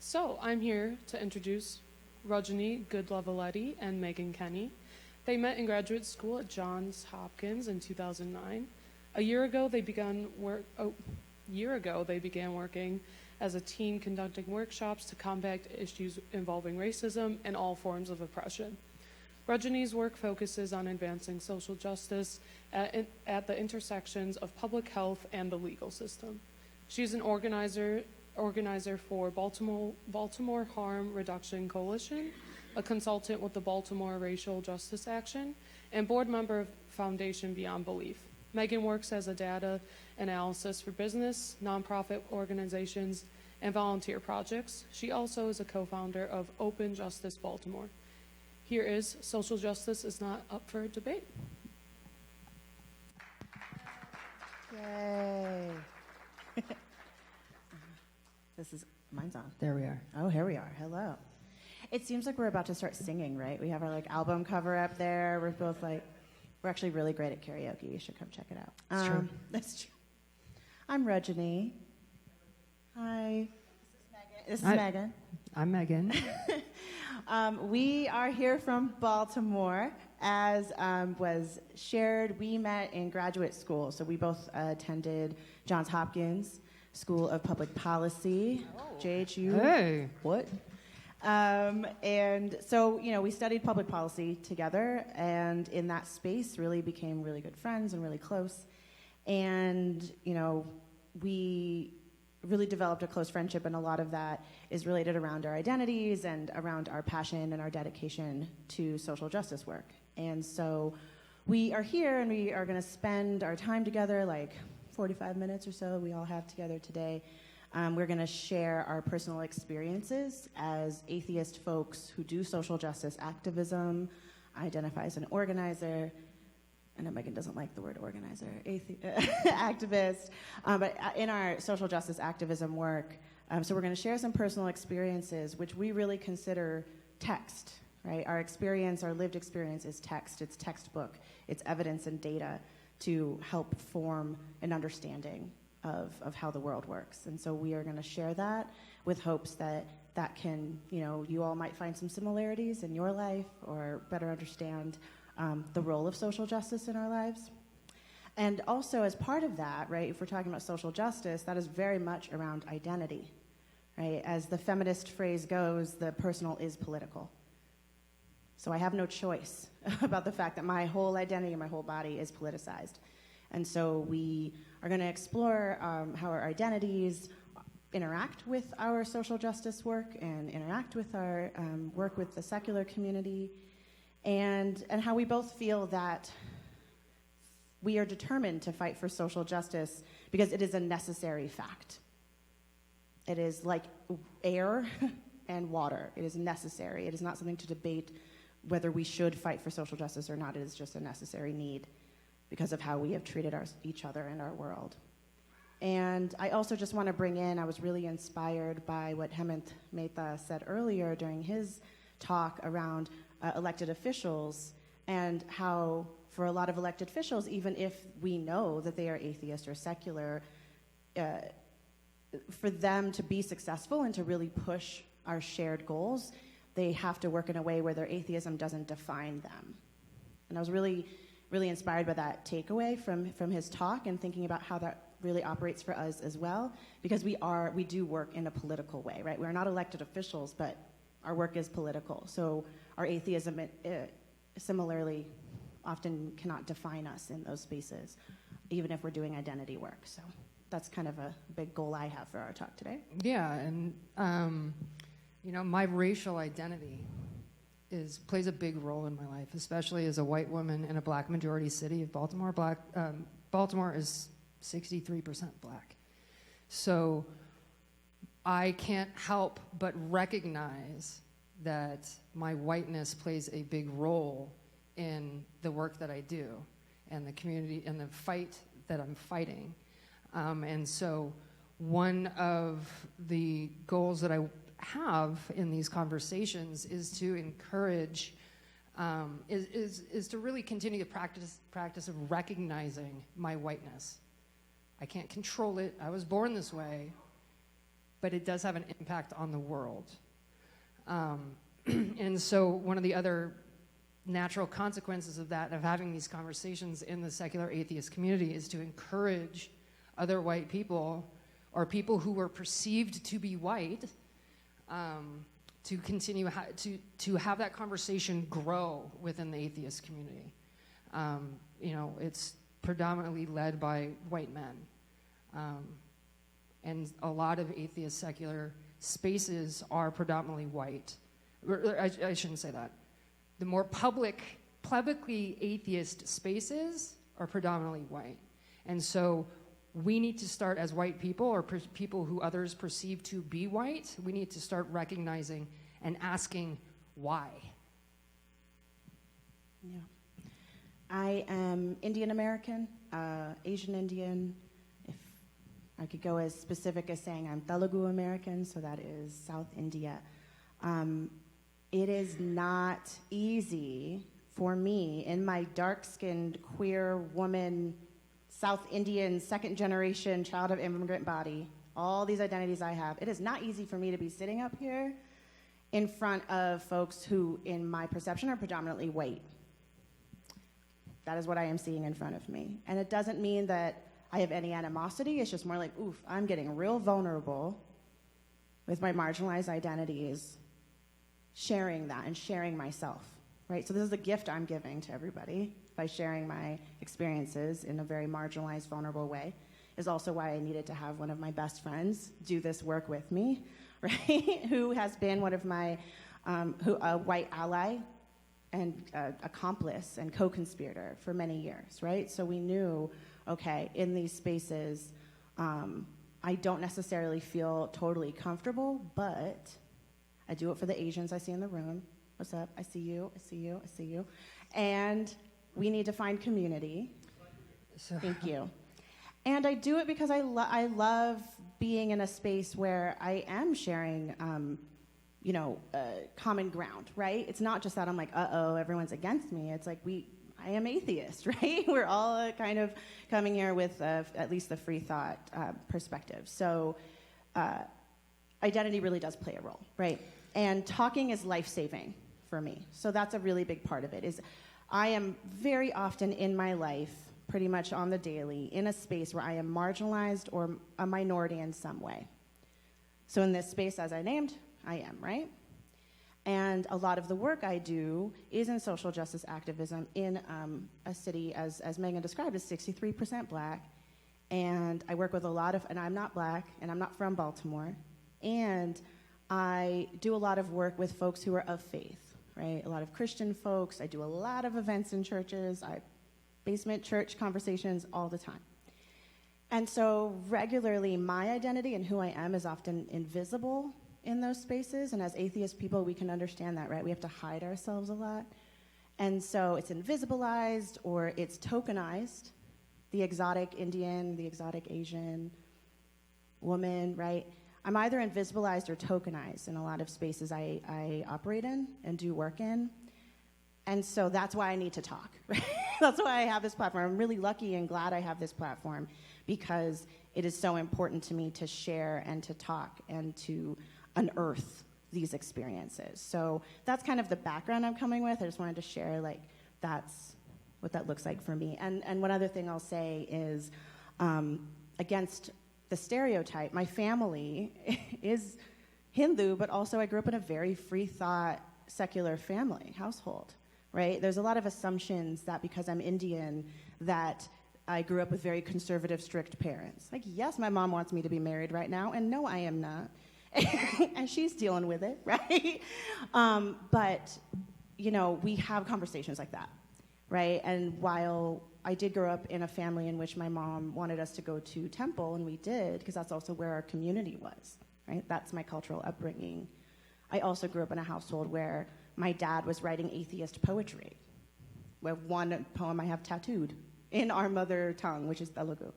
So I'm here to introduce Rajani Gudlavelleti and Megan Kenny. They met in graduate school at Johns Hopkins in 2009. A year ago, they began working as a team conducting workshops to combat issues involving racism and all forms of oppression. Rajani's work focuses on advancing social justice at the intersections of public health and the legal system. She's an organizer for Baltimore Harm Reduction Coalition, a consultant with the Baltimore Racial Justice Action, and board member of Foundation Beyond Belief. Megan works as a data analyst for business, nonprofit organizations, and volunteer projects. She also is a co-founder of Open Justice Baltimore. Here is Social Justice is Not Up for Debate. Yay. Mine's on. There we are. Oh, here we are. Hello. It seems like we're about to start singing, right? We have our album cover up there. We're both we're actually really great at karaoke. You should come check it out. It's true. That's true. I'm Rajani. Hi. This is Megan. I'm Megan. We are here from Baltimore. As was shared, we met in graduate school. So we both attended Johns Hopkins School of Public Policy. Oh. JHU. Hey. What? And so, we studied public policy together, and in that space really became really good friends and really close. And, we really developed a close friendship, and a lot of that is related around our identities and around our passion and our dedication to social justice work. And so we are here, and we are going to spend our time together, 45 minutes or so we all have together today. We're going to share our personal experiences as atheist folks who do social justice activism, identify as an organizer. I know Megan doesn't like the word organizer, activist, but in our social justice activism work. So we're going to share some personal experiences, which we really consider text, right? Our experience, our lived experience is text. It's textbook. It's evidence and data to help form an understanding of how the world works. And so we are going to share that with hopes that can, you all might find some similarities in your life or better understand the role of social justice in our lives. And also as part of that, right, if we're talking about social justice, that is very much around identity, right? As the feminist phrase goes, the personal is political. So I have no choice about the fact that my whole identity and my whole body is politicized. And so we are going to explore how our identities interact with our social justice work and interact with our work with the secular community, and how we both feel that we are determined to fight for social justice because it is a necessary fact. It is like air and water. It is necessary. It is not something to debate whether we should fight for social justice or not. It is just a necessary need because of how we have treated each other and our world. And I also just want to bring in, I was really inspired by what Hemant Mehta said earlier during his talk around elected officials, and how for a lot of elected officials, even if we know that they are atheist or secular, for them to be successful and to really push our shared goals, they have to work in a way where their atheism doesn't define them. And I was really, really inspired by that takeaway from his talk, and thinking about how that really operates for us as well, because we do work in a political way, right? We're not elected officials, but our work is political. So our atheism similarly often cannot define us in those spaces, even if we're doing identity work. So that's kind of a big goal I have for our talk today. Yeah, and my racial identity plays a big role in my life, especially as a white woman in a black majority city of Baltimore. Baltimore is 63% black. So I can't help but recognize that my whiteness plays a big role in the work that I do and the community and the fight that I'm fighting. And so one of the goals that I have in these conversations is to encourage, is to really continue the practice of recognizing my whiteness. I can't control it. I was born this way. but it does have an impact on the world. And so one of the other natural consequences of that, of having these conversations in the secular atheist community, is to encourage other white people, or people who were perceived to be white, to continue to have that conversation grow within the atheist community. It's predominantly led by white men. And a lot of atheist secular spaces are predominantly white. I shouldn't say that. The more publicly atheist spaces are predominantly white. And so we need to start, as white people, or people who others perceive to be white, we need to start recognizing and asking why. Yeah. I am Indian American, Asian Indian. If I could go as specific as saying I'm Telugu American, so that is South India. It is not easy for me, in my dark-skinned, queer woman, South Indian, second-generation child of immigrant body, all these identities I have, it is not easy for me to be sitting up here in front of folks who, in my perception, are predominantly white. That is what I am seeing in front of me. And it doesn't mean that I have any animosity. It's just more like, oof, I'm getting real vulnerable with my marginalized identities, sharing that and sharing myself, right? So this is a gift I'm giving to everybody by sharing my experiences in a very marginalized, vulnerable way. Is also why I needed to have one of my best friends do this work with me, right? Who has been one of my, a white ally and accomplice and co-conspirator for many years, right? So we knew, okay, in these spaces, I don't necessarily feel totally comfortable, but I do it for the Asians I see in the room. What's up? I see you, I see you, I see you. And we need to find community. Thank you. And I do it because I love being in a space where I am sharing, common ground, right? It's not just that I'm like, uh-oh, everyone's against me. It's like I am atheist, right? We're all kind of coming here with at least the free thought perspective. So identity really does play a role, right? And talking is life-saving for me. So that's a really big part of it, is I am very often in my life, pretty much on the daily, in a space where I am marginalized or a minority in some way. So in this space, as I named, I am, right? And a lot of the work I do is in social justice activism in a city, as Megan described, is 63% black. And I work with a lot of, and I'm not black, and I'm not from Baltimore. And I do a lot of work with folks who are of faith, right? A lot of Christian folks. I do a lot of events in churches. Basement church conversations all the time. And so regularly, my identity and who I am is often invisible in those spaces. And as atheist people, we can understand that, right? We have to hide ourselves a lot. And so it's invisibilized or it's tokenized. The exotic Indian, the exotic Asian woman, right? I'm either invisibilized or tokenized in a lot of spaces I operate in and do work in. And so that's why I need to talk, right? That's why I have this platform. I'm really lucky and glad I have this platform because it is so important to me to share and to talk and to unearth these experiences. So that's kind of the background I'm coming with. I just wanted to share, that's what that looks like for me. And one other thing I'll say is, against the stereotype, my family is Hindu, but also I grew up in a very free thought, secular household. Right? There's a lot of assumptions that because I'm Indian, that I grew up with very conservative, strict parents. Like, yes, my mom wants me to be married right now, and no, I am not. And she's dealing with it, right? But, we have conversations like that, right? And while I did grow up in a family in which my mom wanted us to go to temple, and we did, because that's also where our community was, right? That's my cultural upbringing. I also grew up in a household where my dad was writing atheist poetry. We have one poem I have tattooed in our mother tongue, which is Telugu.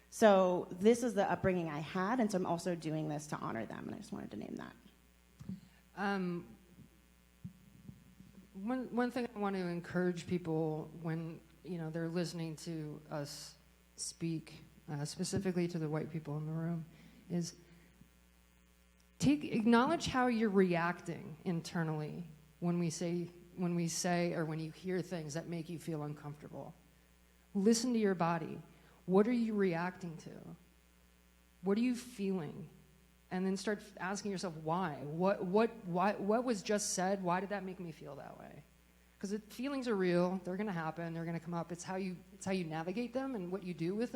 So this is the upbringing I had, and so I'm also doing this to honor them, and I just wanted to name that. One thing I want to encourage people when they're listening to us speak, specifically to the white people in the room, is acknowledge how you're reacting internally when we say or when you hear things that make you feel uncomfortable. Listen to your body. What are you reacting to? What are you feeling? And then start asking yourself why. What was just said? Why did that make me feel that way? Because feelings are real. They're going to happen. They're going to come up. It's how you navigate them and what you do with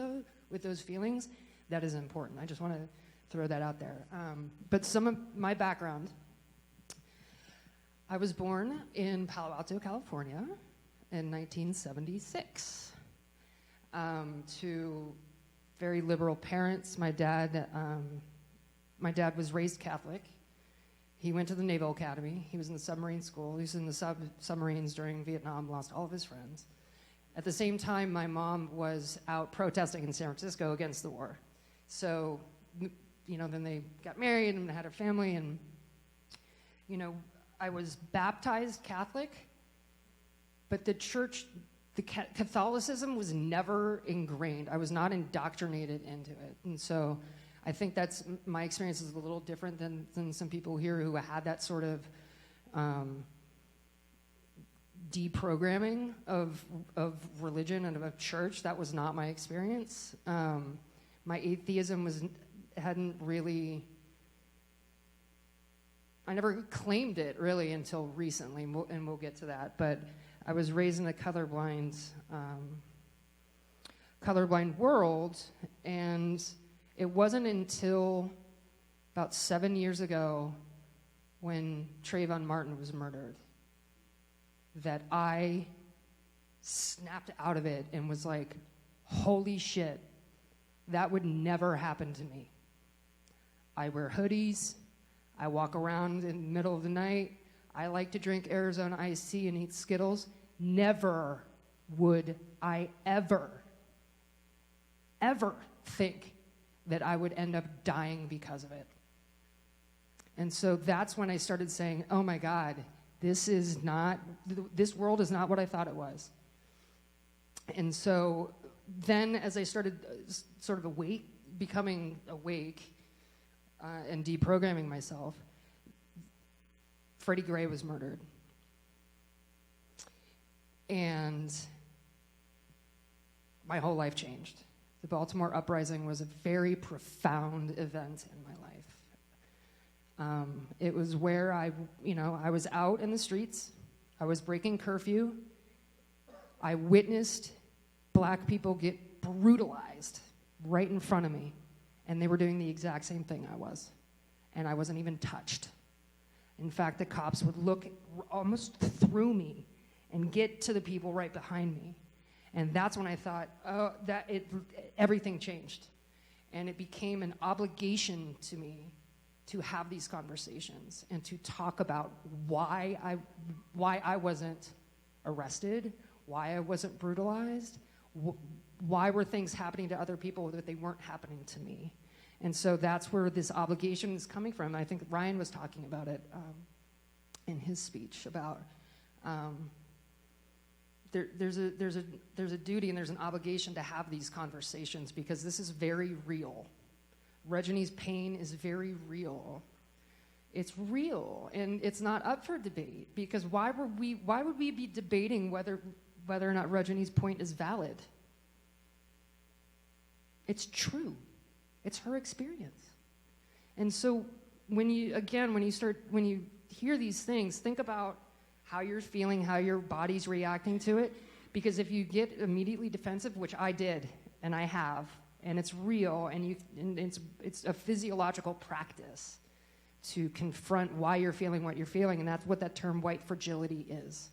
those feelings. That is important. I just want to throw that out there. But some of my background, I was born in Palo Alto, California in 1976 to very liberal parents. My dad was raised Catholic. He went to the Naval Academy. He was in the submarine school. He was in the submarines during Vietnam, lost all of his friends. At the same time, my mom was out protesting in San Francisco against the war. So, then they got married and had a family, and, I was baptized Catholic, but the church, Catholicism was never ingrained. I was not indoctrinated into it. And so I think that's, my experience is a little different than some people here who had that sort of deprogramming of religion and of church. That was not my experience. My atheism hadn't really, I never claimed it really until recently, and we'll get to that. But I was raised in a colorblind world, and it wasn't until about 7 years ago when Trayvon Martin was murdered that I snapped out of it and was like, holy shit, that would never happen to me. I wear hoodies. I walk around in the middle of the night. I like to drink Arizona iced tea and eat Skittles. Never would I ever think that I would end up dying because of it. And so that's when I started saying, oh my God, this world is not what I thought it was. And so then as I started sort of becoming awake and deprogramming myself, Freddie Gray was murdered. And my whole life changed. The Baltimore uprising was a very profound event in my life. It was where I was out in the streets. I was breaking curfew. I witnessed black people get brutalized right in front of me. And they were doing the exact same thing I was. And I wasn't even touched. In fact, the cops would look almost through me and get to the people right behind me. And that's when I thought, everything changed. And it became an obligation to me to have these conversations and to talk about why I wasn't arrested, why I wasn't brutalized, why were things happening to other people that they weren't happening to me. And so that's where this obligation is coming from. I think Ryan was talking about it in his speech about there's a duty and there's an obligation to have these conversations because this is very real. Rajani's pain is very real. It's real, and it's not up for debate because why would we be debating whether or not Rajani's point is valid? It's true. It's her experience. And so when you hear these things, think about how you're feeling, how your body's reacting to it. Because if you get immediately defensive, which I did, and I have, and it's real, and it's a physiological practice to confront why you're feeling what you're feeling, and that's what that term white fragility is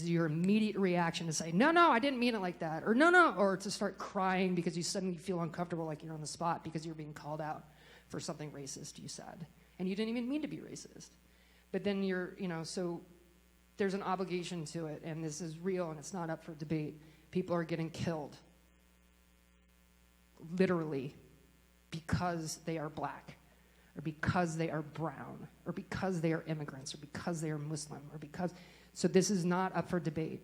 your immediate reaction to say, no, I didn't mean it like that, or no, or to start crying because you suddenly feel uncomfortable like you're on the spot because you're being called out for something racist you said, and you didn't even mean to be racist. But then so there's an obligation to it, and this is real, and it's not up for debate. People are getting killed, literally, because they are black, or because they are brown, or because they are immigrants, or because they are Muslim, or because... So this is not up for debate.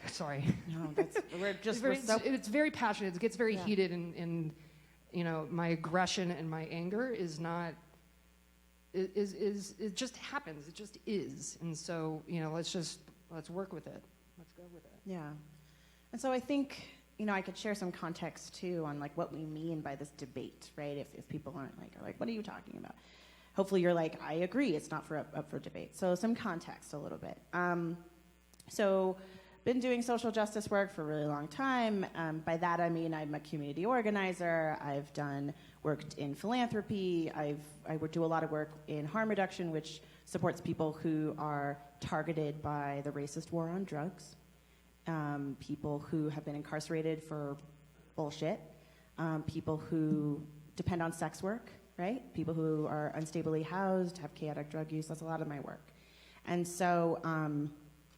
Sorry. No, it's very passionate. It gets very heated, and my aggression and my anger is not, it just happens. It just is. And so, let's work with it. Let's go with it. Yeah. And so I think, I could share some context too on like what we mean by this debate, right? If people aren't like, what are you talking about? Hopefully you're like, I agree, it's not up for debate. So some context a little bit. So been doing social justice work for a really long time. By that I mean I'm a community organizer. I've worked in philanthropy. I do a lot of work in harm reduction, which supports people who are targeted by the racist war on drugs. People who have been incarcerated for bullshit, people who depend on sex work, right? People who are unstably housed, have chaotic drug use. That's a lot of my work. And so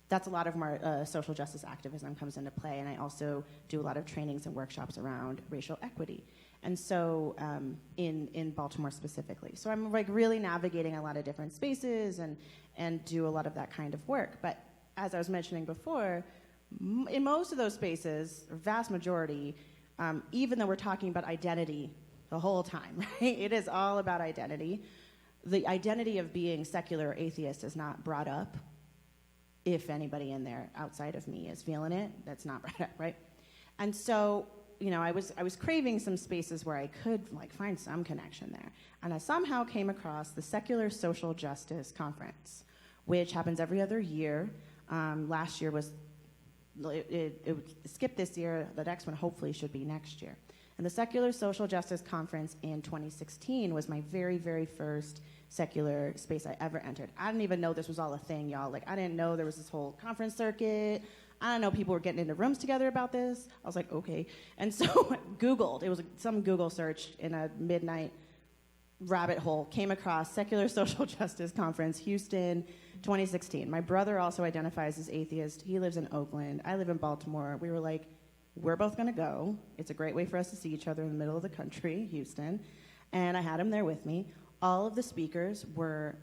that's a lot of my social justice activism comes into play. And I also do a lot of trainings and workshops around racial equity. And so in Baltimore specifically. So I'm like really navigating a lot of different spaces and do a lot of that kind of work. But as I was mentioning before, in most of those spaces, or vast majority, even though we're talking about identity the whole time, right? It is all about identity. The identity of being secular or atheist is not brought up. If anybody in there outside of me is feeling it, that's not brought up, right? And so, I was craving some spaces where I could like find some connection there. And I somehow came across the Secular Social Justice Conference, which happens every other year. Last year was it skipped this year. The next one hopefully should be next year. And the Secular Social Justice Conference in 2016 was my very, very first secular space I ever entered. I didn't even know this was all a thing, y'all. Like, I didn't know there was this whole conference circuit. I didn't know people were getting into rooms together about this. I was like, okay. And so Googled. It was some Google search in a midnight rabbit hole. Came across Secular Social Justice Conference, Houston, 2016. My brother also identifies as atheist. He lives in Oakland. I live in Baltimore. We were like, we're both going to go. It's a great way for us to see each other in the middle of the country, Houston. And I had him there with me. All of the speakers were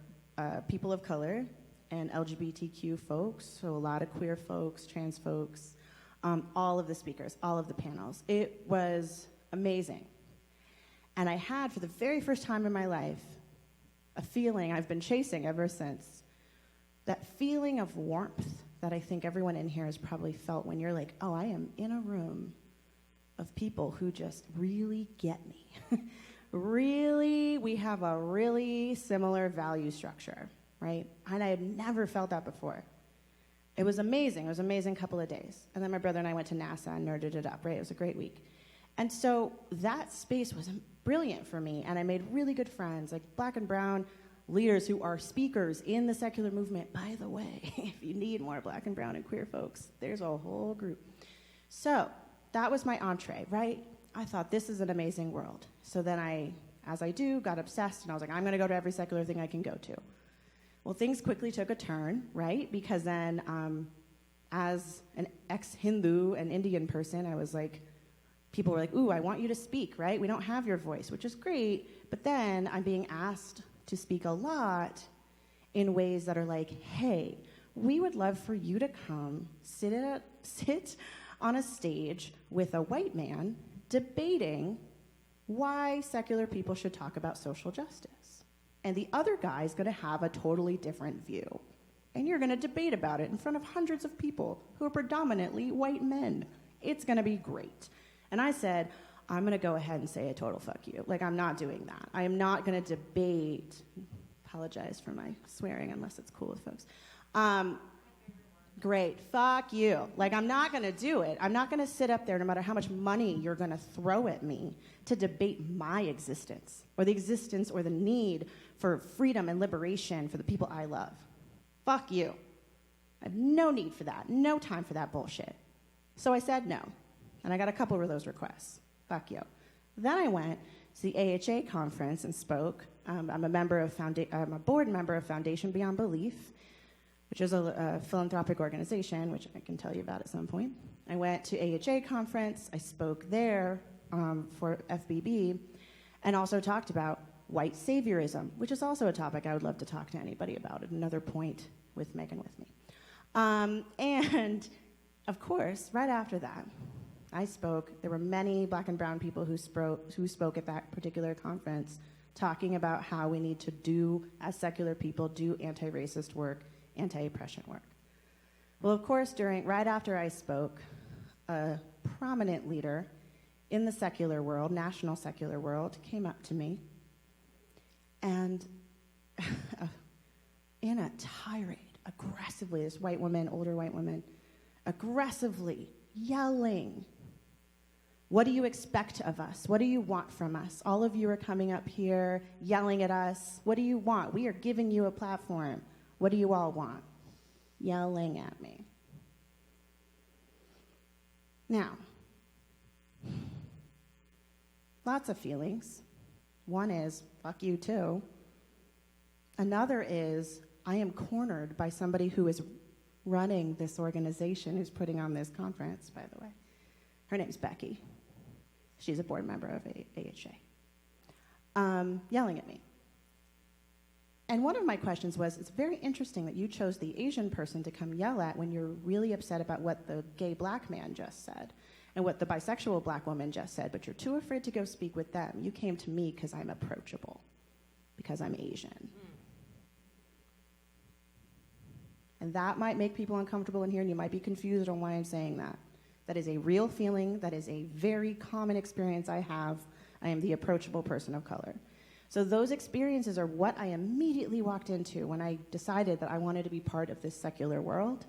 people of color and LGBTQ folks, so a lot of queer folks, trans folks, all of the speakers, all of the panels. It was amazing. And I had, for the very first time in my life, a feeling I've been chasing ever since. That feeling of warmth that I think everyone in here has probably felt when you're like, oh, I am in a room of people who just really get me. Really, we have a really similar value structure, right? And I had never felt that before. It was amazing. It was an amazing couple of days. And then my brother and I went to NASA and nerded it up, right? It was a great week. And so that space was brilliant for me, and I made really good friends, like black and brown leaders who are speakers in the secular movement. By the way, if you need more black and brown and queer folks, there's a whole group. So that was my entree, right? I thought, this is an amazing world. So then I, as I do, got obsessed, and I was like, I'm going to go to every secular thing I can go to. Well, things quickly took a turn, right? Because then as an ex-Hindu and Indian person, I was like, people were like, ooh, I want you to speak, right? We don't have your voice, which is great. But then I'm being asked to speak a lot in ways that are like, hey, we would love for you to come sit on a stage with a white man debating why secular people should talk about social justice. And the other guy's going to have a totally different view. And you're going to debate about it in front of hundreds of people who are predominantly white men. It's going to be great. And I said, I'm going to go ahead and say a total fuck you. Like, I'm not doing that. I am not going to debate. Apologize for my swearing unless it's cool with folks. Great. Fuck you. Like, I'm not going to do it. I'm not going to sit up there no matter how much money you're going to throw at me to debate my existence or the existence or the need for freedom and liberation for the people I love. Fuck you. I have no need for that. No time for that bullshit. So I said no. And I got a couple of those requests. Fuck you. Then I went to the AHA conference and spoke. I'm a board member of Foundation Beyond Belief, which is a philanthropic organization, which I can tell you about at some point. I went to AHA conference. I spoke there for FBB, and also talked about white saviorism, which is also a topic I would love to talk to anybody about at another point with Megan with me. And of course, right after that, I spoke, there were many black and brown people who spoke at that particular conference talking about how we need to do, as secular people, do anti-racist work, anti-oppression work. Well, of course, right after I spoke, a prominent leader in the secular world, national secular world, came up to me and in a tirade, aggressively, this white woman, older white woman, aggressively yelling, "What do you expect of us? What do you want from us? All of you are coming up here yelling at us. What do you want? We are giving you a platform. What do you all want?" Yelling at me. Now, lots of feelings. One is, fuck you too. Another is, I am cornered by somebody who is running this organization, who's putting on this conference, by the way. Her name's Becky. She's a board member of AHA. Yelling at me. And one of my questions was, it's very interesting that you chose the Asian person to come yell at when you're really upset about what the gay black man just said and what the bisexual black woman just said, but you're too afraid to go speak with them. You came to me because I'm approachable, because I'm Asian. And that might make people uncomfortable in here, and you might be confused on why I'm saying that. That is a real feeling. That is a very common experience I have. I am the approachable person of color. So those experiences are what I immediately walked into when I decided that I wanted to be part of this secular world,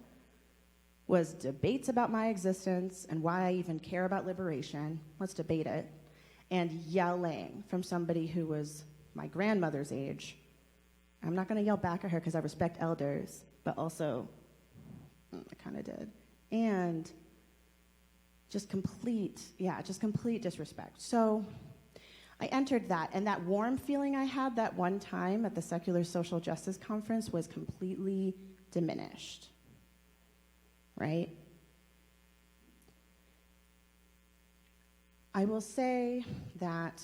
was debates about my existence and why I even care about liberation. Let's debate it. And yelling from somebody who was my grandmother's age. I'm not going to yell back at her because I respect elders, but also, I kind of did. And just complete disrespect. So I entered that, and that warm feeling I had that one time at the Secular Social Justice Conference was completely diminished, right? I will say that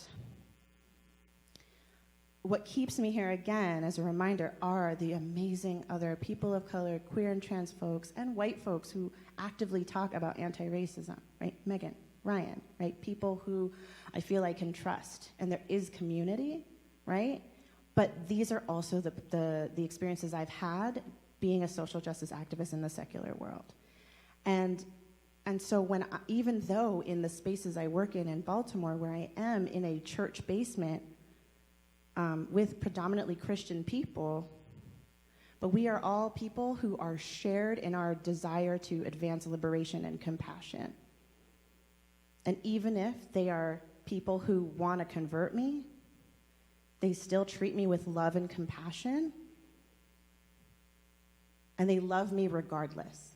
what keeps me here again as a reminder are the amazing other people of color, queer and trans folks, and white folks who actively talk about anti-racism, right? Megan, Ryan, right? People who I feel I can trust. And there is community, right? But these are also the experiences I've had being a social justice activist in the secular world. And so even though in the spaces I work in Baltimore, where I am in a church basement, with predominantly Christian people, but we are all people who are shared in our desire to advance liberation and compassion. And even if they are people who want to convert me, they still treat me with love and compassion, and they love me regardless,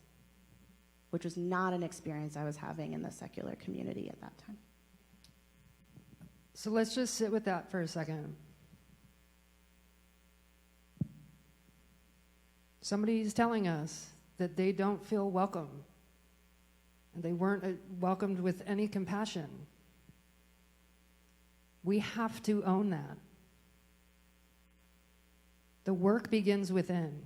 which was not an experience I was having in the secular community at that time. So let's just sit with that for a second. Somebody's telling us that they don't feel welcome, and they weren't welcomed with any compassion. We have to own that. The work begins within.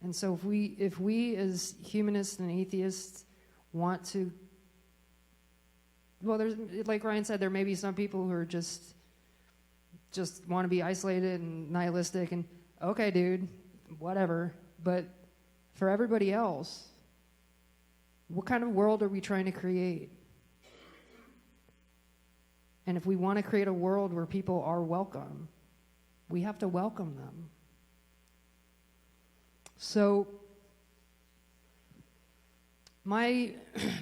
And so if we as humanists and atheists want to, well, there's, like Ryan said, there may be some people who are just want to be isolated and nihilistic, and okay, dude, whatever. But for everybody else, what kind of world are we trying to create? And if we want to create a world where people are welcome, we have to welcome them. So my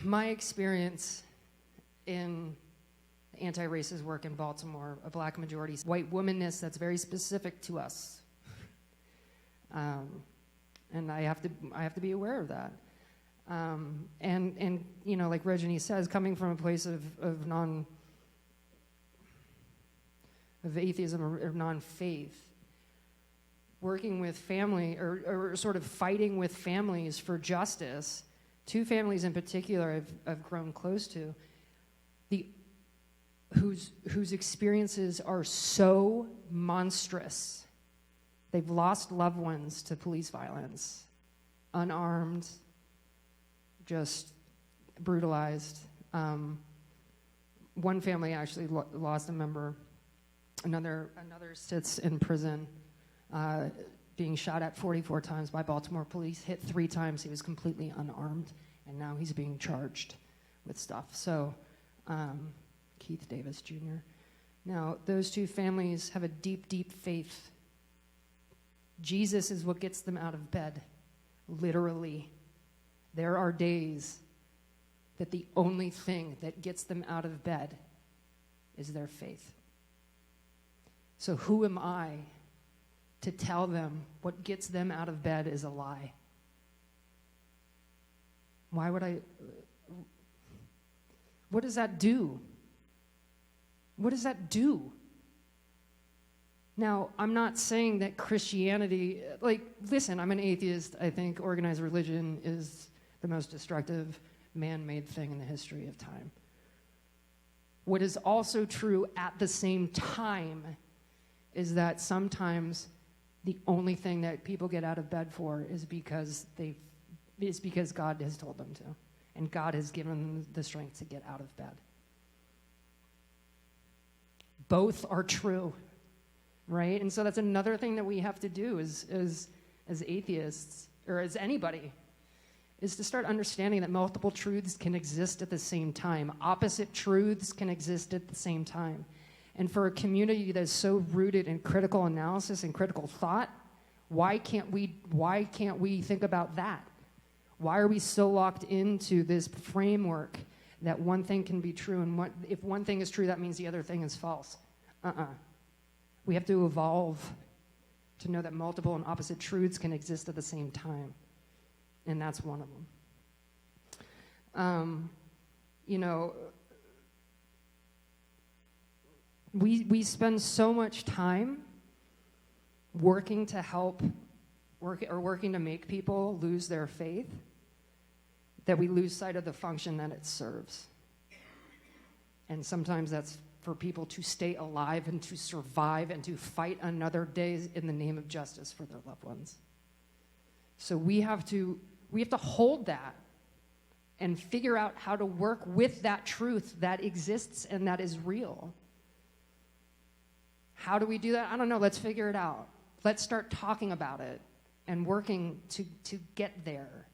experience in anti-racist work in Baltimore, a black majority, white womanness that's very specific to us. And I have to be aware of that. And you know, like Rajani says, coming from a place of atheism or non-faith, working with family or sort of fighting with families for justice, two families in particular I've grown close to, whose experiences are so monstrous. They've lost loved ones to police violence, unarmed, just brutalized. One family actually lost a member. Another sits in prison, being shot at 44 times by Baltimore police, hit 3 times. He was completely unarmed, and now he's being charged with stuff. So, Keith Davis Jr. Now, those 2 families have a deep, deep faith. Jesus is what gets them out of bed, literally. There are days that the only thing that gets them out of bed is their faith. So who am I to tell them what gets them out of bed is a lie? Why would I? What does that do? What does that do? Now, I'm not saying that Christianity, listen, I'm an atheist. I think organized religion is the most destructive man-made thing in the history of time. What is also true at the same time is that sometimes the only thing that people get out of bed for is because God has told them to, and God has given them the strength to get out of bed. Both are true, right? And so that's another thing that we have to do as atheists, or as anybody, is to start understanding that multiple truths can exist at the same time. Opposite truths can exist at the same time. And for a community that's so rooted in critical analysis and critical thought, why can't we think about that? Why are we so locked into this framework that one thing can be true, and if one thing is true, that means the other thing is false? We have to evolve to know that multiple and opposite truths can exist at the same time. And that's one of them. We spend so much time working to make people lose their faith that we lose sight of the function that it serves. And sometimes that's for people to stay alive and to survive and to fight another day in the name of justice for their loved ones. So we have to hold that and figure out how to work with that truth that exists and that is real. How do we do that? I don't know. Let's figure it out. Let's start talking about it and working to get there,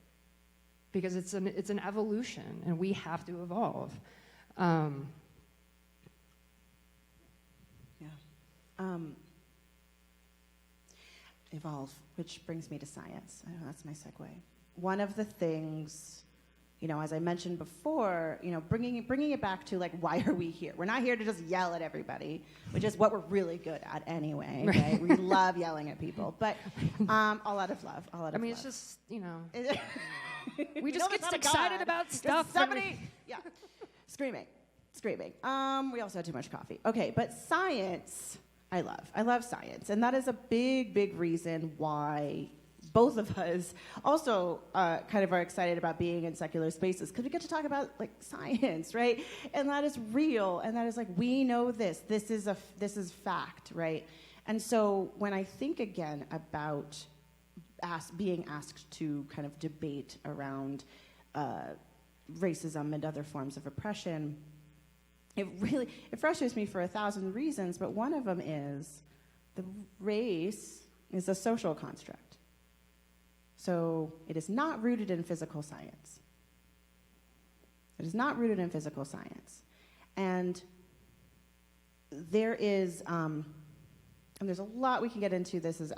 because it's an evolution and we have to evolve. Evolve, which brings me to science. I know that's my segue. One of the things, as I mentioned before, bringing it back to why are we here? We're not here to just yell at everybody, which is what we're really good at anyway. Right? We love yelling at people, but all out of love. It's just we just get excited about stuff. Screaming. We also had too much coffee. Okay, but science. I love science, and that is a big, big reason why both of us also kind of are excited about being in secular spaces, because we get to talk about science, right? And that is real, and that is we know this. This is fact, right? And so when I think again about being asked to kind of debate around racism and other forms of oppression, it frustrates me for 1,000 reasons, but one of them is the race is a social construct. So it is not rooted in physical science. It is not rooted in physical science. And there is, and there's a lot we can get into. This is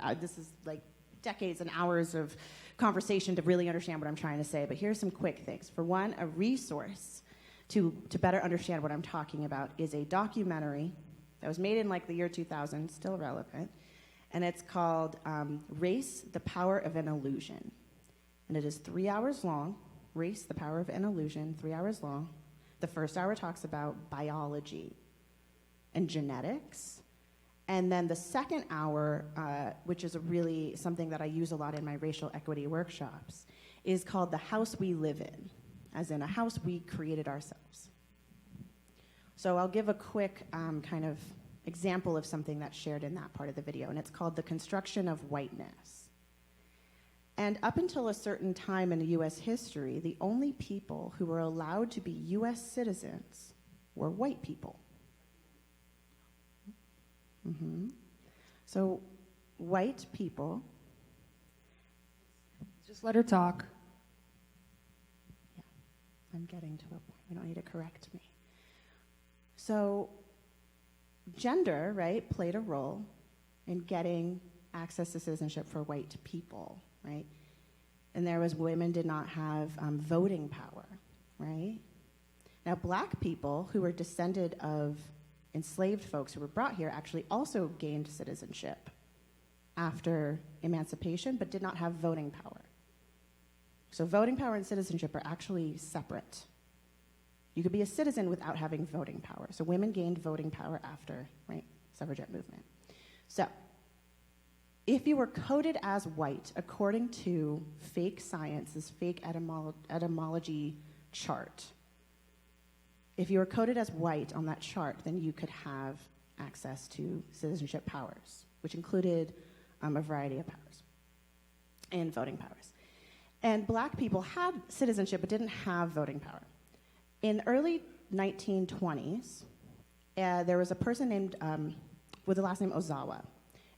decades and hours of conversation to really understand what I'm trying to say, but here's some quick things. For one, a resource to better understand what I'm talking about is a documentary that was made in the year 2000, still relevant, and it's called Race, the Power of an Illusion. And it is 3 hours long. Race, the Power of an Illusion, 3 hours long. The first hour talks about biology and genetics. And then the second hour, which is really something that I use a lot in my racial equity workshops, is called The House We Live In, as in a house we created ourselves. So I'll give a quick kind of example of something that's shared in that part of the video, and it's called The Construction of Whiteness. And up until a certain time in U.S. history, the only people who were allowed to be U.S. citizens were white people. So white people. Just let her talk. Yeah, I'm getting to a point. You don't need to correct me. So gender, right, played a role in getting access to citizenship for white people, right? And there was women did not have voting power, right? Now, black people who were descended of enslaved folks who were brought here actually also gained citizenship after emancipation, but did not have voting power. So voting power and citizenship are actually separate. You could be a citizen without having voting power. So women gained voting power after, right, suffragette movement. So if you were coded as white, according to fake science, this fake etymology chart, if you were coded as white on that chart, then you could have access to citizenship powers, which included a variety of powers and voting powers. And black people had citizenship but didn't have voting power. In the early 1920s, there was a person named, with the last name Ozawa.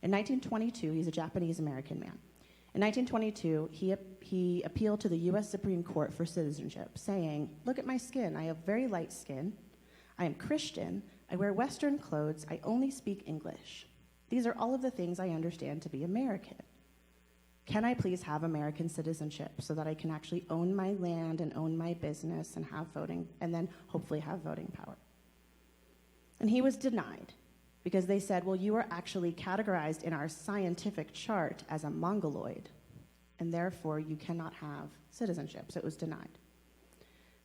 In 1922, he's a Japanese-American man. In 1922, he appealed to the U.S. Supreme Court for citizenship, saying, look at my skin. I have very light skin. I am Christian. I wear Western clothes. I only speak English. These are all of the things I understand to be American. Can I please have American citizenship so that I can actually own my land and own my business and have voting, and then hopefully have voting power? And he was denied because they said, well, you are actually categorized in our scientific chart as a mongoloid, and therefore you cannot have citizenship. So it was denied.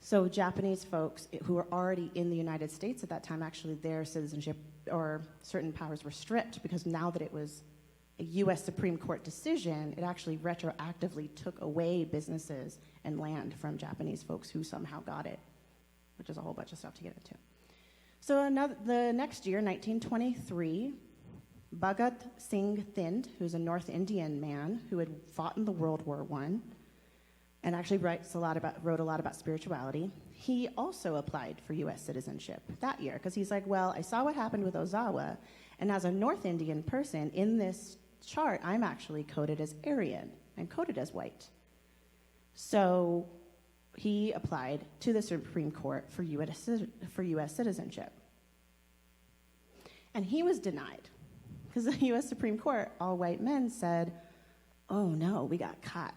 So Japanese folks who were already in the United States at that time, actually their citizenship or certain powers were stripped, because now that it was a U.S. Supreme Court decision, it actually retroactively took away businesses and land from Japanese folks who somehow got it, which is a whole bunch of stuff to get into. So the next year, 1923, Bhagat Singh Thind, who's a North Indian man who had fought in the World War I, and actually wrote a lot about spirituality, he also applied for U.S. citizenship that year, because he's like, well, I saw what happened with Ozawa, and as a North Indian person in this chart, I'm actually coded as Aryan. I'm coded as white. So he applied to the Supreme Court for U.S. citizenship. And he was denied, because the U.S. Supreme Court, all white men, said, oh no, we got caught.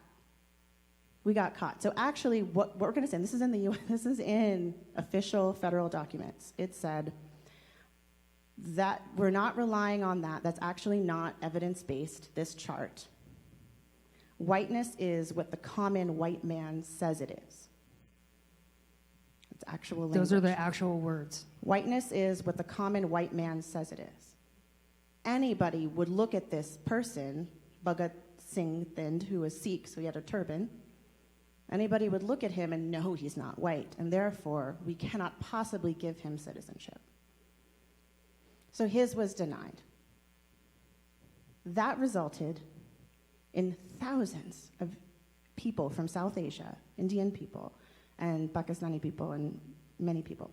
We got caught. So actually, what we're going to say, and this is in the U.S., this is in official federal documents. It said that we're not relying on that. That's actually not evidence-based, this chart. Whiteness is what the common white man says it is. It's actual language. Those are the actual words. Whiteness is what the common white man says it is. Anybody would look at this person, Bhagat Singh Thind, who was Sikh, so he had a turban. Anybody would look at him and know he's not white, and therefore we cannot possibly give him citizenship. So his was denied. That resulted in thousands of people from South Asia, Indian people, and Pakistani people, and many people,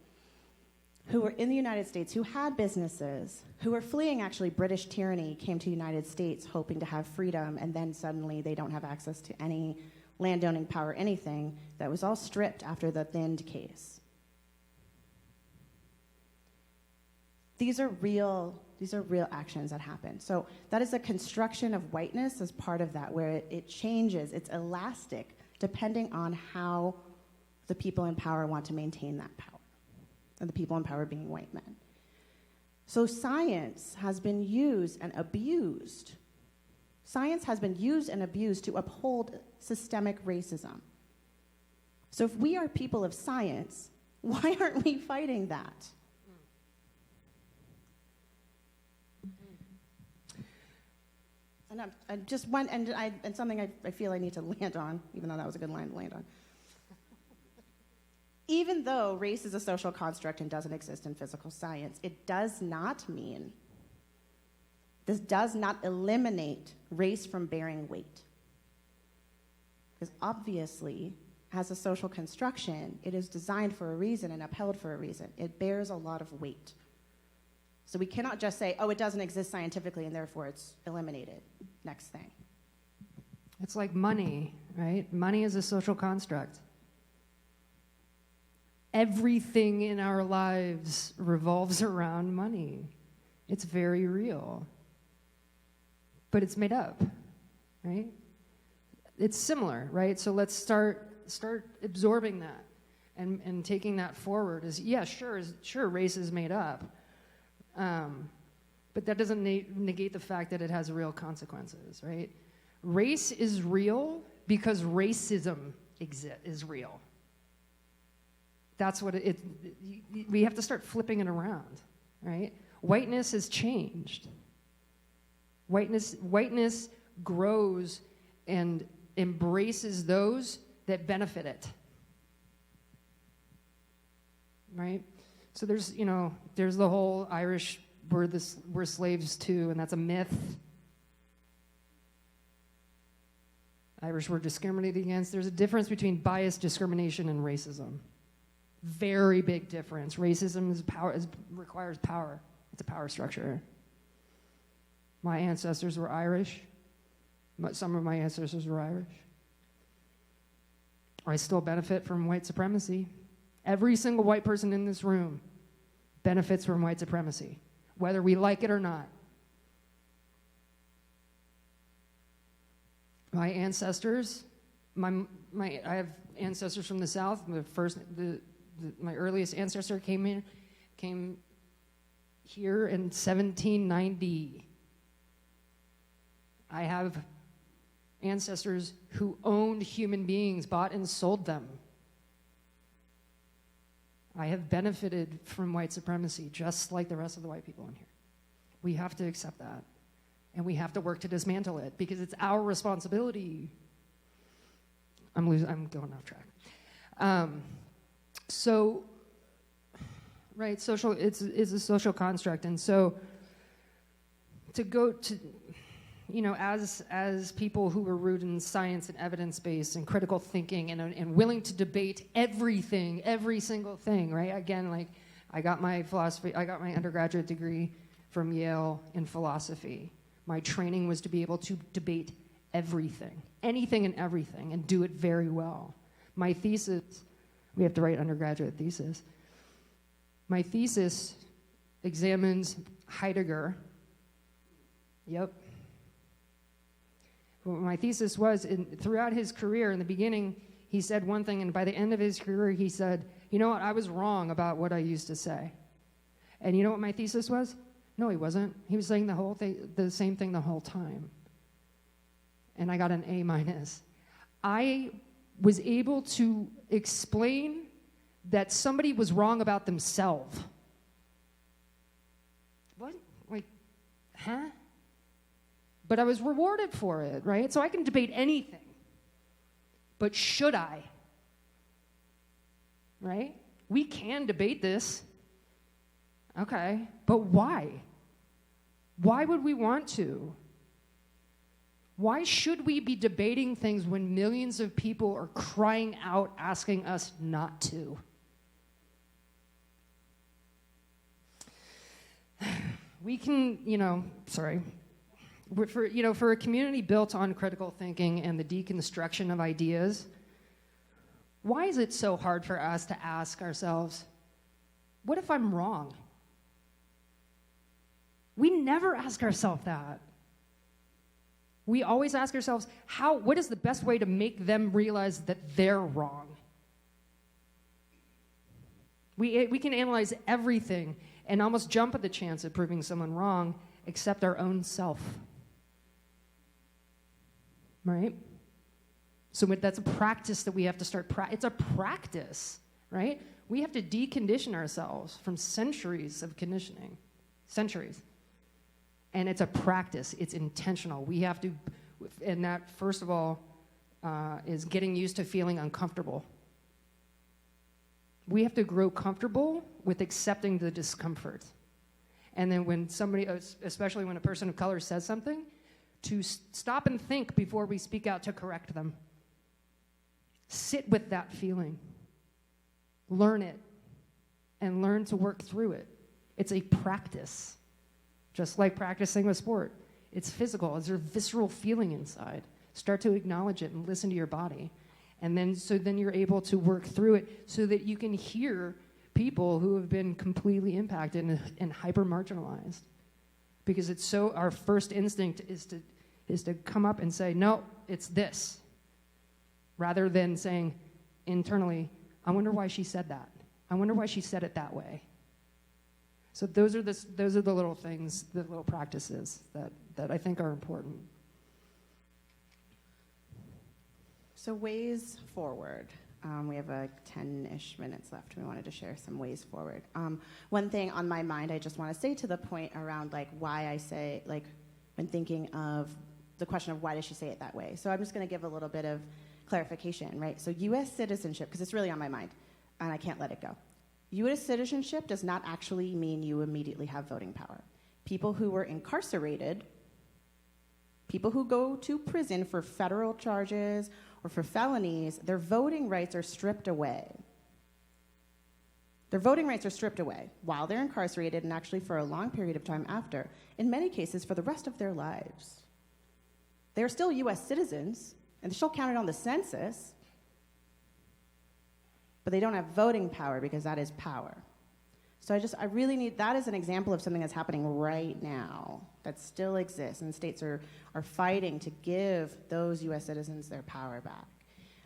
who were in the United States, who had businesses, who were fleeing actually British tyranny, came to the United States hoping to have freedom, and then suddenly they don't have access to any landowning power, anything. That was all stripped after the Thind case. These are real actions that happen. So that is a construction of whiteness as part of that, where it changes. It's elastic depending on how the people in power want to maintain that power, and the people in power being white men. So science has been used and abused. Science has been used and abused to uphold systemic racism. So if we are people of science, why aren't we fighting that? And something I feel I need to land on, even though that was a good line to land on. Even though race is a social construct and doesn't exist in physical science, it does not mean, this does not eliminate race from bearing weight. Because obviously, as a social construction, it is designed for a reason and upheld for a reason. It bears a lot of weight. So we cannot just say, oh, it doesn't exist scientifically and therefore it's eliminated. Next thing. It's like money, right? Money is a social construct. Everything in our lives revolves around money. It's very real. But it's made up, right? It's similar, right? So let's start absorbing that and taking that forward. Sure, race is made up. But that doesn't negate the fact that it has real consequences, right? Race is real because racism is real. That's what we have to start flipping it around, right? Whiteness has changed. Whiteness grows and embraces those that benefit it, right? So there's the whole Irish we're slaves too, and that's a myth. Irish were discriminated against. There's a difference between bias, discrimination, and racism. Very big difference. Racism requires power. It's a power structure. My ancestors were Irish. Some of my ancestors were Irish. I still benefit from white supremacy. Every single white person in this room benefits from white supremacy, whether we like it or not. My ancestors, I have ancestors from the South. My earliest ancestor came here in 1790. I have ancestors who owned human beings, bought and sold them. I have benefited from white supremacy just like the rest of the white people in here. We have to accept that. And we have to work to dismantle it because it's our responsibility. I'm going off track. Social, it's a social construct. And so to go to, as people who are rooted in science and evidence-based and critical thinking and willing to debate everything, every single thing, right? Again, I got my undergraduate degree from Yale in philosophy. My training was to be able to debate everything, anything and everything, and do it very well. My thesis, we have to write undergraduate thesis. My thesis examines Heidegger. Yep. What my thesis was, throughout his career, in the beginning, he said one thing, and by the end of his career, he said, you know what, I was wrong about what I used to say. And you know what my thesis was? No, he wasn't. He was saying the same thing the whole time. And I got an A-. I was able to explain that somebody was wrong about themselves. What? Huh? But I was rewarded for it, right? So I can debate anything. But should I? Right? We can debate this. Okay, but why? Why would we want to? Why should we be debating things when millions of people are crying out, asking us not to? We can, for a community built on critical thinking and the deconstruction of ideas, why is it so hard for us to ask ourselves, what if I'm wrong? We never ask ourselves that. We always ask ourselves, what is the best way to make them realize that they're wrong? We can analyze everything and almost jump at the chance of proving someone wrong, except our own self. Right? So that's a practice that we have to start. It's a practice, right? We have to decondition ourselves from centuries of conditioning. Centuries. And it's a practice. It's intentional. We have to, and that, first of all, is getting used to feeling uncomfortable. We have to grow comfortable with accepting the discomfort. And then when somebody, especially when a person of color says something, to stop and think before we speak out to correct them. Sit with that feeling. Learn it. And learn to work through it. It's a practice. Just like practicing a sport. It's physical. It's a visceral feeling inside. Start to acknowledge it and listen to your body. And then you're able to work through it so that you can hear people who have been completely impacted and hyper marginalized. Because it's so, our first instinct is to come up and say, no, it's this. Rather than saying internally, I wonder why she said that. I wonder why she said it that way. So those are the little things, the little practices that I think are important. So ways forward. We have 10-ish minutes left. We wanted to share some ways forward. One thing on my mind I just want to say to the point around like why I say, like when thinking of the question of why does she say it that way. So I'm just going to give a little bit of clarification, right? So U.S. citizenship, because it's really on my mind, and I can't let it go. U.S. citizenship does not actually mean you immediately have voting power. People who were incarcerated, people who go to prison for federal charges or for felonies, their voting rights are stripped away. Their voting rights are stripped away while they're incarcerated and actually for a long period of time after, in many cases for the rest of their lives. They're still U.S. citizens, and they're still counted on the census, but they don't have voting power because that is power. So I really need, that is an example of something that's happening right now that still exists, and states are fighting to give those U.S. citizens their power back.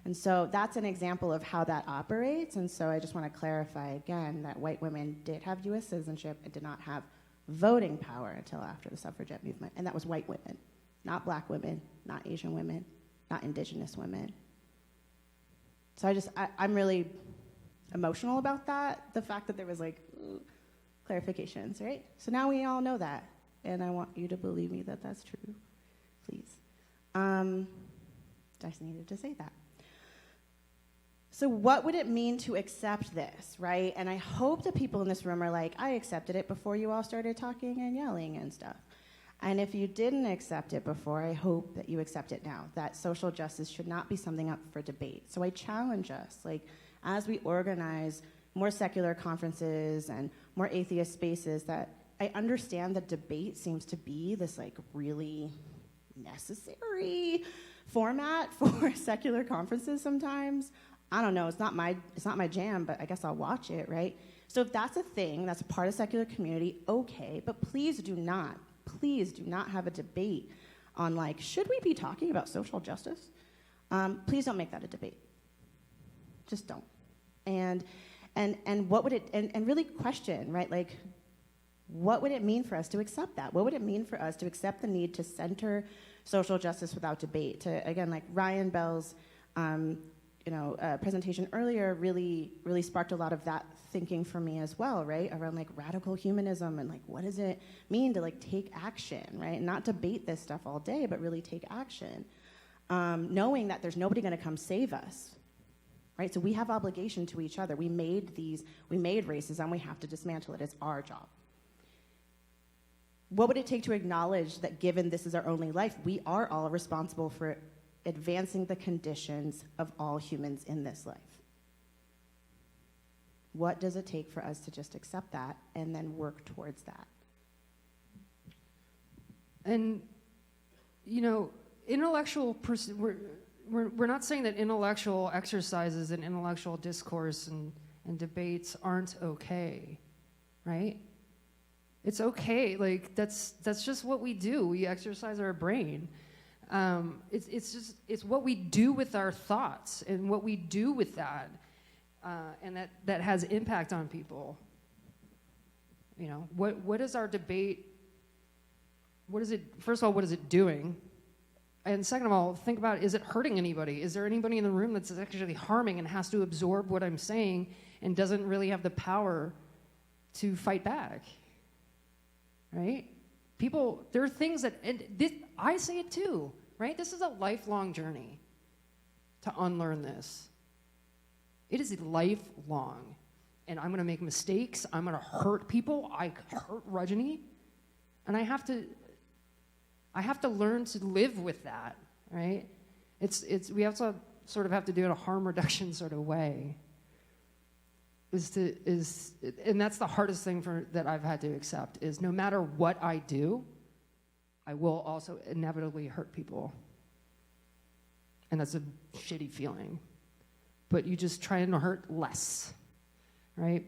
And so that's an example of how that operates, and so I just want to clarify again that white women did have U.S. citizenship and did not have voting power until after the suffragette movement, and that was white women, not black women, not Asian women, not indigenous women. So I'm really emotional about that, the fact that there was like clarifications, right? So now we all know that, and I want you to believe me that that's true, please. Just needed to say that. So what would it mean to accept this, right? And I hope that people in this room are like, I accepted it before you all started talking and yelling and stuff. And if you didn't accept it before, I hope that you accept it now, that social justice should not be something up for debate. So I challenge us, like, as we organize more secular conferences and more atheist spaces, that I understand that debate seems to be this, like, really necessary format for secular conferences sometimes. I don't know, it's not my jam, but I guess I'll watch it, right? So if that's a thing, that's a part of secular community, okay, but please do not have a debate on, like, should we be talking about social justice? Please don't make that a debate. Just don't. And what would it, and really question, right, like, what would it mean for us to accept that? What would it mean for us to accept the need to center social justice without debate? To, again, like Ryan Bell's presentation earlier really sparked a lot of that thinking for me as well, right? Around like radical humanism and like what does it mean to like take action, right? Not debate this stuff all day, but really take action. Knowing that there's nobody gonna come save us, right? So we have obligation to each other. We made racism, we have to dismantle it. It's our job. What would it take to acknowledge that given this is our only life, we are all responsible for advancing the conditions of all humans in this life? What does it take for us to just accept that and then work towards that? And, we're not saying that intellectual exercises and intellectual discourse and debates aren't okay, right? It's okay. Like, that's just what we do. We exercise our brain. It's what we do with our thoughts and what we do with that, and that has impact on people. What is our debate? First of all, what is it doing? And second of all, think about, is it hurting anybody? Is there anybody in the room that's actually harming and has to absorb what I'm saying and doesn't really have the power to fight back? Right? People, there are things that, and this, I say it too, right? This is a lifelong journey to unlearn this. It is lifelong. And I'm going to make mistakes. I'm going to hurt people. I hurt Rajani. And I have to learn to live with that, right? We also sort of have to do in a harm reduction sort of way and that's the hardest thing that I've had to accept, is no matter what I do, I will also inevitably hurt people. And that's a shitty feeling. But you just try and hurt less, right?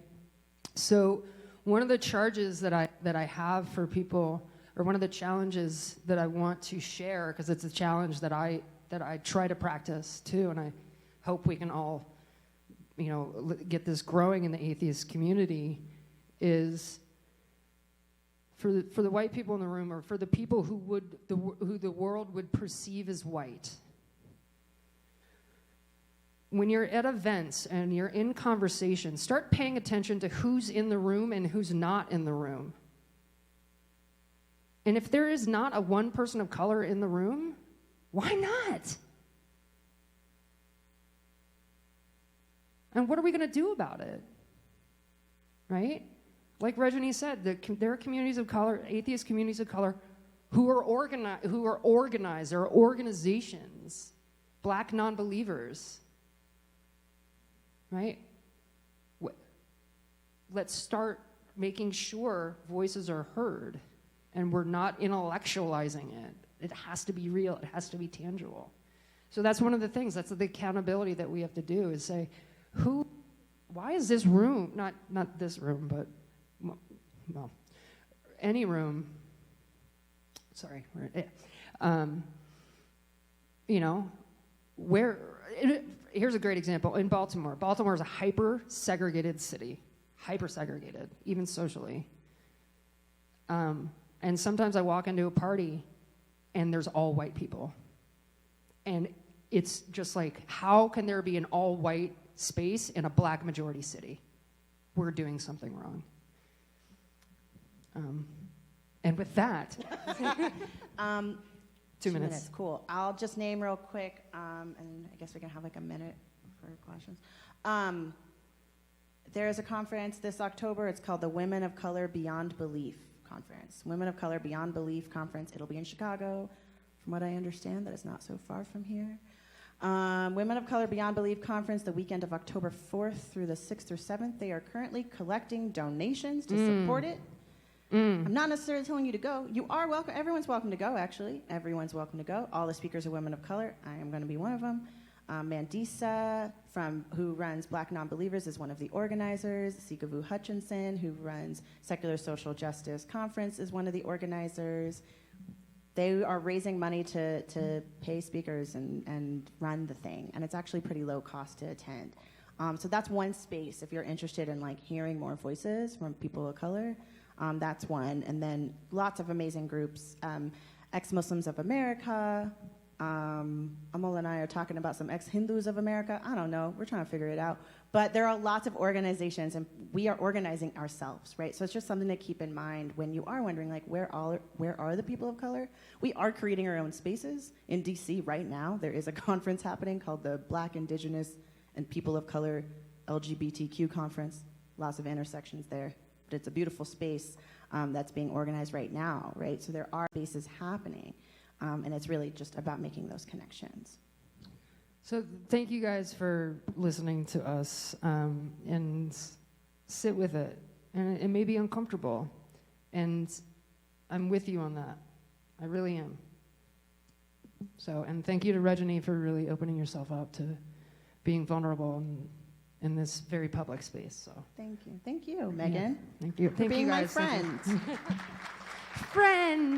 So one of the charges that I have for people, or one of the challenges that I want to share, because it's a challenge that I try to practice too, and I hope we can all, get this growing in the atheist community, is for the white people in the room, or for the people who the world would perceive as white. When you're at events and you're in conversation, start paying attention to who's in the room and who's not in the room. And if there is not a one person of color in the room, why not? And what are we going to do about it? Right? Like Rajani said, there are communities of color, atheist communities of color, who are organized. There are organizations, black non-believers. Right? Let's start making sure voices are heard, and we're not intellectualizing it. It has to be real. It has to be tangible. So that's one of the things. That's the accountability that we have to do, is say, why is this room, not this room, but, well, any room, sorry, here's a great example. In Baltimore. Baltimore is a hyper-segregated city. Hyper-segregated, even socially. And sometimes I walk into a party and there's all white people. And it's just like, how can there be an all-white space in a black majority city? We're doing something wrong. And with that, 2 minutes. Cool. I'll just name real quick, and I guess we can have like a minute for questions. There is a conference this October. It's called the Women of Color Beyond Belief Conference. Women of Color Beyond Belief Conference. It'll be in Chicago. From what I understand, that is not so far from here. Women of Color Beyond Belief Conference, the weekend of October 4th through the 6th or 7th. They are currently collecting donations to support it. I'm not necessarily telling you to go. You are welcome. Everyone's welcome to go, actually. Everyone's welcome to go. All the speakers are women of color. I am going to be one of them. Mandisa, who runs Black Nonbelievers, is one of the organizers. Sikavu Hutchinson, who runs Secular Social Justice Conference, is one of the organizers. They are raising money to pay speakers and run the thing, and it's actually pretty low cost to attend. So that's one space if you're interested in like hearing more voices from people of color. That's one, and then lots of amazing groups. Ex-Muslims of America. Amol and I are talking about some ex-Hindus of America. I don't know. We're trying to figure it out. But there are lots of organizations, and we are organizing ourselves, right? So it's just something to keep in mind when you are wondering, like, where are the people of color? We are creating our own spaces. In D.C. right now, there is a conference happening called the Black, Indigenous, and People of Color LGBTQ Conference. Lots of intersections there. But it's a beautiful space that's being organized right now, right? So there are spaces happening. And it's really just about making those connections. So thank you guys for listening to us, and sit with it. And it may be uncomfortable, and I'm with you on that. I really am. So, and thank you to Rajani for really opening yourself up to being vulnerable in this very public space. So thank you, Megan. Yeah, thank you. For being my friend. Friend.